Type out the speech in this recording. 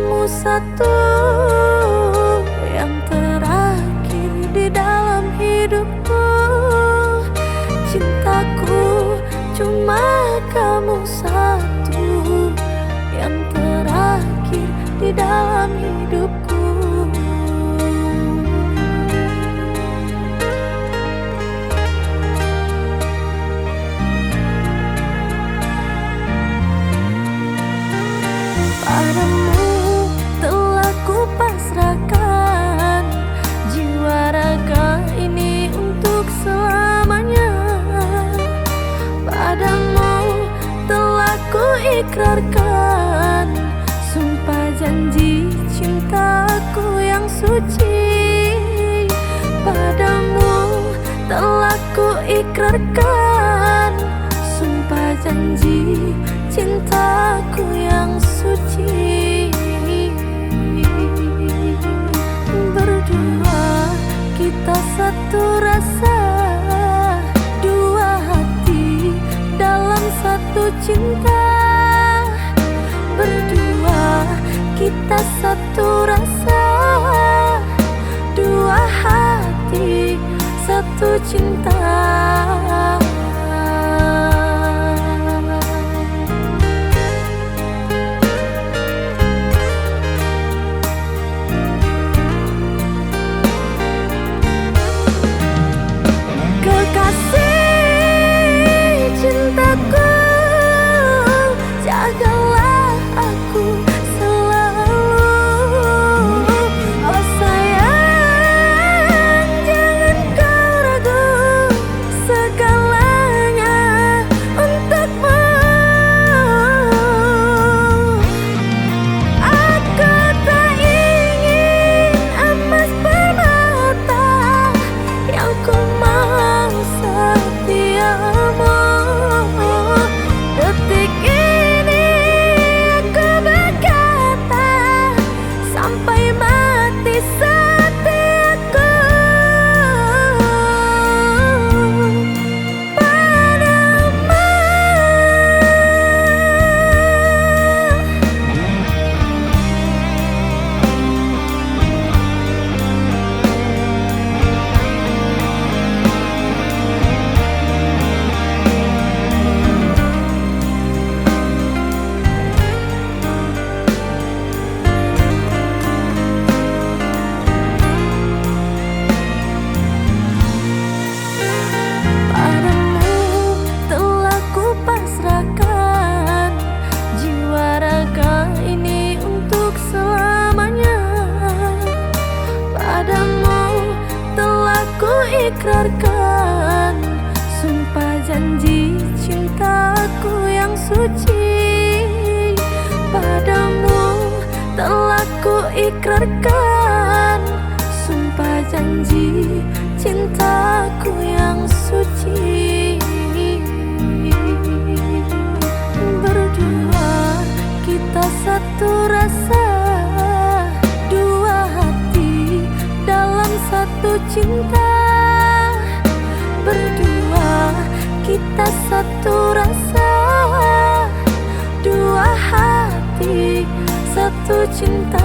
kamu satu yang terakhir di dalam hidupku. Cintaku cuma kamu satu yang terakhir di dalam hidupku. Padamu telah ku pasrahkan jiwa raga ini untuk selamanya. Padamu telah ku ikrarkan sumpah janji cintaku yang suci. Padamu telah ku ikrarkan sumpah janji cintaku yang suci. Berdua kita satu rasa, dua hati dalam satu cinta. Berdua kita satu rasa, dua hati satu cinta. Cintaku, jagalah aku selalu. Oh sayang, jangan kau ragu, segalanya untukmu. Aku tak ingin emas permata, yang ku mau setiamu. Detik ini aku berkata, sampai mati setiaku padamu. Ikrarkan sumpah janji cintaku yang suci. Padamu telah ku ikrarkan sumpah janji cintaku yang suci. Berdua kita satu rasa, dua hati dalam satu cinta. Berdua kita satu rasa, dua hati satu cinta.